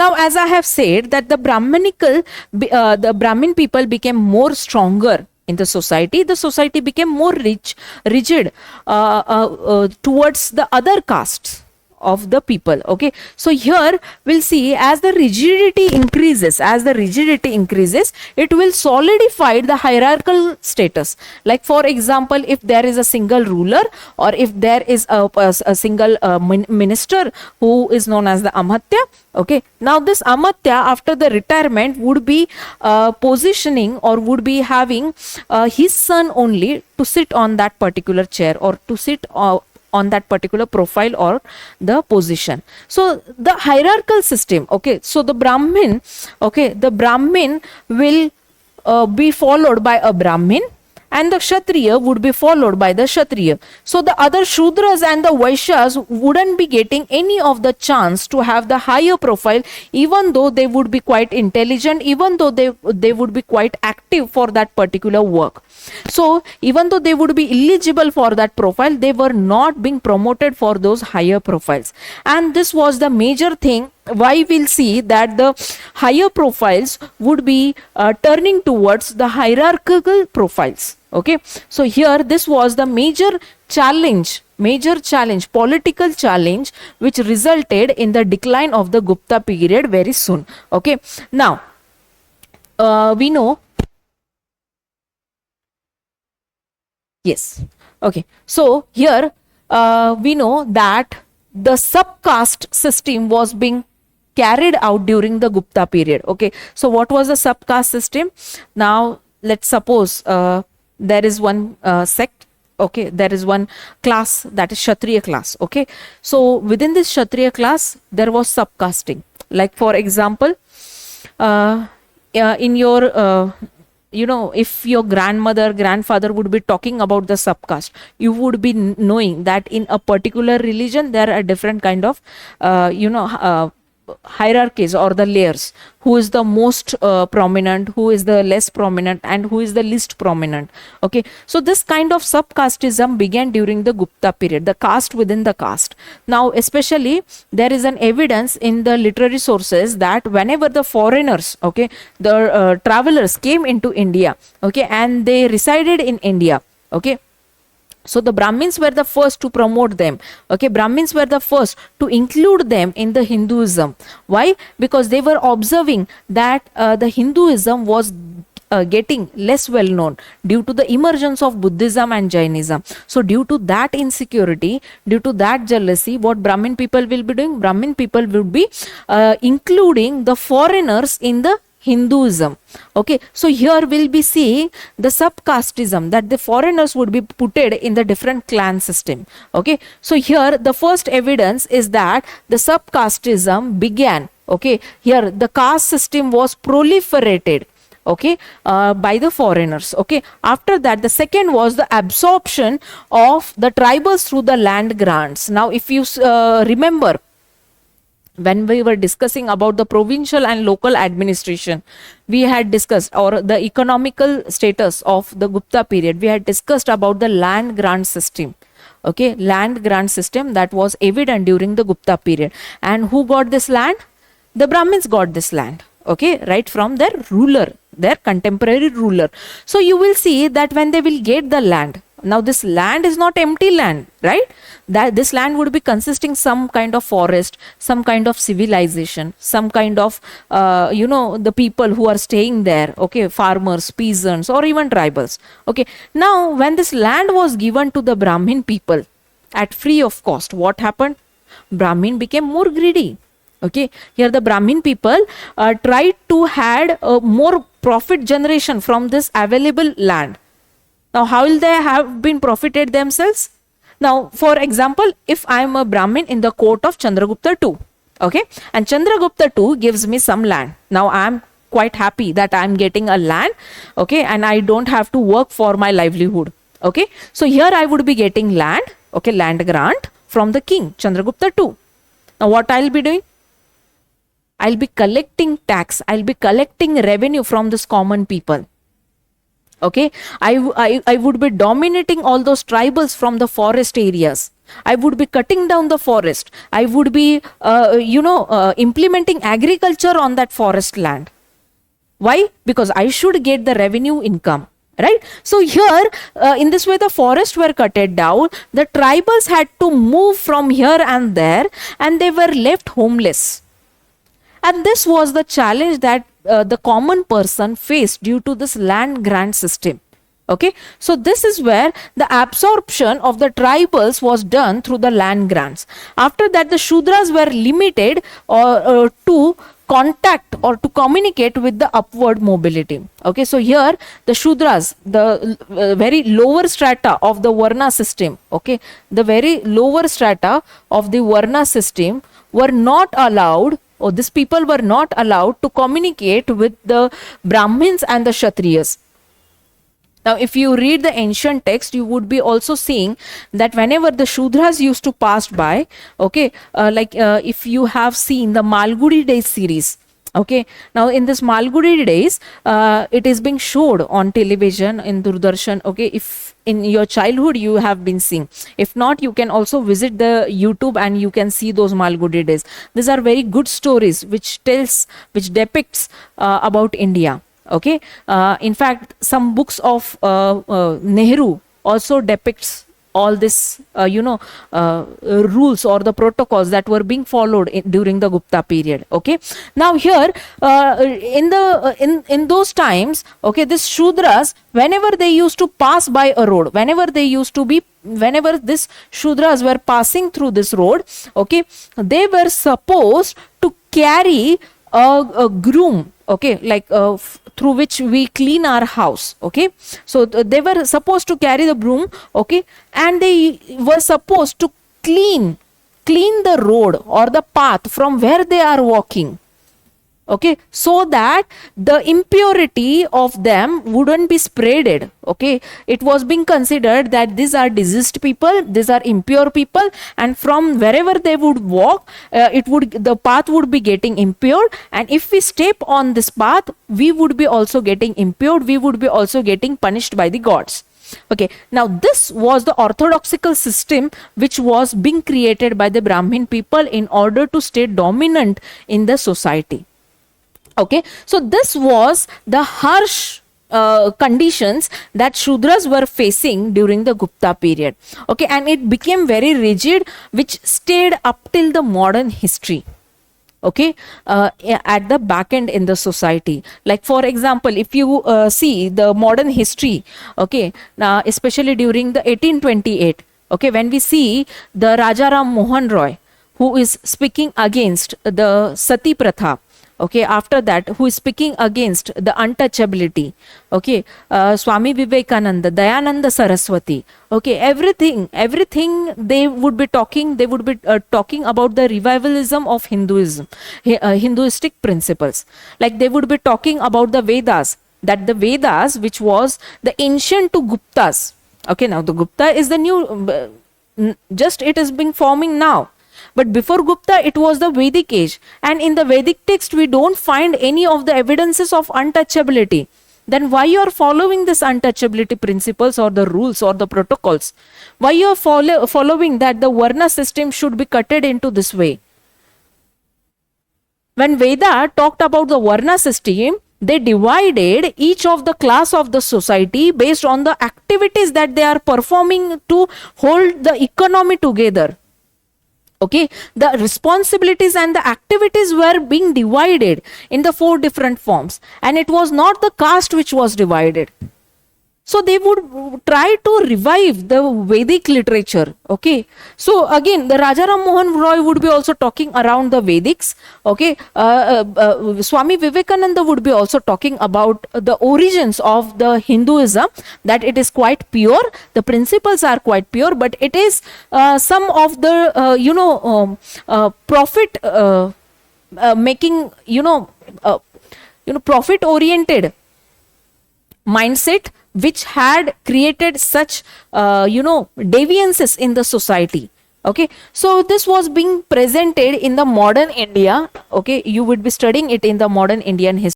Now, as I have said, that the the Brahmin people became more stronger in the society became more rigid towards the other castes of the people. Okay, so here we'll see, as the rigidity increases, it will solidify the hierarchical status. Like, for example, if there is a single ruler, or if there is a single minister who is known as the amatya. Okay, now this amatya, after the retirement, would be positioning, or would be having his son only to sit on that particular chair, or to sit on that particular profile or the position. So the hierarchical system, okay, so the Brahmin will be followed by a Brahmin, and the Kshatriya would be followed by the Kshatriya. So the other Shudras and the Vaishyas wouldn't be getting any of the chance to have the higher profile, even though they would be quite intelligent, even though they would be quite active for that particular work. So even though they would be eligible for that profile, they were not being promoted for those higher profiles. And this was the major thing why we'll see that the higher profiles would be turning towards the hierarchical profiles. Okay, so here this was the major challenge, political challenge, which resulted in the decline of the Gupta period very soon. Okay, now we know. Yes. Okay. So here we know that the subcaste system was being carried out during the Gupta period. Okay. So what was the subcaste system? Now let's suppose there is one sect. Okay, there is one class, that is Kshatriya class. Okay, so within this Kshatriya class there was subcasting. Like, for example, in your if your grandfather would be talking about the subcaste, you would be knowing that in a particular religion there are different kind of hierarchies or the layers. Who is the most prominent, who is the less prominent, and who is the least prominent. Okay, so this kind of subcasteism began during the Gupta period, the caste within the caste. Now especially there is an evidence in the literary sources that whenever the foreigners, okay, the travelers came into India, okay, and they resided in India, okay, so the Brahmins were the first to promote them. Okay, Brahmins were the first to include them in the Hinduism. Why? Because they were observing that the Hinduism was getting less well known due to the emergence of Buddhism and Jainism. So due to that insecurity, due to that jealousy, what Brahmin people will be doing? Brahmin people will be including the foreigners in the Hinduism. Okay, so here we'll be seeing the subcasteism, that the foreigners would be putted in the different clan system. Okay, so here the first evidence is that the subcasteism began. Okay, here the caste system was proliferated, okay, by the foreigners. Okay, after that the second was the absorption of the tribals through the land grants. Now if you remember, when we were discussing about the provincial and local administration, we had discussed, or the economical status of the Gupta period, we had discussed about the land grant system. Okay, land grant system that was evident during the Gupta period. And who got this land? The Brahmins got this land. Okay, right from their ruler, their contemporary ruler. So you will see that when they will get the land, now this land is not empty land, right? That this land would be consisting some kind of forest, some kind of civilization, some kind of the people who are staying there, okay, farmers, peasants, or even tribals. Okay, now when this land was given to the Brahmin people at free of cost, what happened? Brahmin became more greedy. Okay, here the Brahmin people tried to had more profit generation from this available land. Now, how will they have been profited themselves? Now, for example, if I am a Brahmin in the court of Chandragupta II, okay, and Chandragupta II gives me some land. Now, I am quite happy that I am getting a land, okay, and I don't have to work for my livelihood. Okay, so here I would be getting land, okay, land grant from the king, Chandragupta II. Now, what I will be doing? I'll be collecting tax, I'll be collecting revenue from this common people. Okay, I would be dominating all those tribals from the forest areas. I would be cutting down the forest. I would be implementing agriculture on that forest land. Why? Because I should get the revenue income, right? So here, in this way, the forests were cutted down. The tribals had to move from here and there, and they were left homeless. And this was the challenge that the common person faced due to this land grant system. Okay, so this is where the absorption of the tribals was done through the land grants. After that, the Shudras were limited to contact or to communicate with the upward mobility. Okay, so here the Shudras, the very lower strata of the Varna system, okay, the very lower strata of the Varna system were not allowed, or these people were not allowed to communicate with the Brahmins and the Kshatriyas. Now, if you read the ancient text, you would be also seeing that whenever the Shudras used to pass by, okay, if you have seen the Malgudi Days series, okay, now in this Malgudi Days, it is being showed on television in Doordarshan, okay, if in your childhood you have been seeing. If not, you can also visit the YouTube and you can see those Malgudi Days. These are very good stories which depicts about India. Okay, in fact, some books of Nehru also depicts all this, rules or the protocols that were being followed during the Gupta period. Okay, now here in those times, okay, this Shudras, whenever they used to pass by a road, whenever these Shudras were passing through this road, okay, they were supposed to carry a groom, okay, like through which we clean our house. Okay, so they were supposed to carry the broom, okay, and they were supposed to clean the road or the path from where they are walking. Okay, so that the impurity of them wouldn't be spreaded. Okay, it was being considered that these are diseased people, these are impure people, and from wherever they would walk, the path would be getting impure, and if we step on this path, we would be also getting impure, we would be also getting punished by the gods. Okay, now this was the orthodoxical system which was being created by the Brahmin people in order to stay dominant in the society. Okay, so this was the harsh conditions that Shudras were facing during the Gupta period. Okay, and it became very rigid, which stayed up till the modern history. Okay, at the back end in the society. Like for example, if you see the modern history, okay, especially during the 1828, okay, when we see the Rajaram Mohan Roy, who is speaking against the Sati Pratha. Okay, after that, who is speaking against the untouchability. Okay, Swami Vivekananda, Dayananda Saraswati. Okay, everything they would be talking about the revivalism of Hinduism, Hinduistic principles. Like they would be talking about the Vedas, that the Vedas, which was the ancient to Guptas. Okay, now the Gupta is the new, just it is being forming now. But before Gupta, it was the Vedic age. And in the Vedic text, we don't find any of the evidences of untouchability. Then why you are following this untouchability principles or the rules or the protocols? Why you are following that the Varna system should be cutted into this way? When Veda talked about the Varna system, they divided each of the class of the society based on the activities that they are performing to hold the economy together. Okay, the responsibilities and the activities were being divided in the 4 different forms, and it was not the caste which was divided. So they would try to revive the Vedic literature. Okay, so again the Rajaram Mohan Roy would be also talking around the Vedics. Okay, Swami Vivekananda would be also talking about the origins of the Hinduism, that it is quite pure, the principles are quite pure, but it is some of the profit making, profit oriented mindset which had created such deviances in the society. Okay, so this was being presented in the modern India. Okay, you would be studying it in the modern Indian history.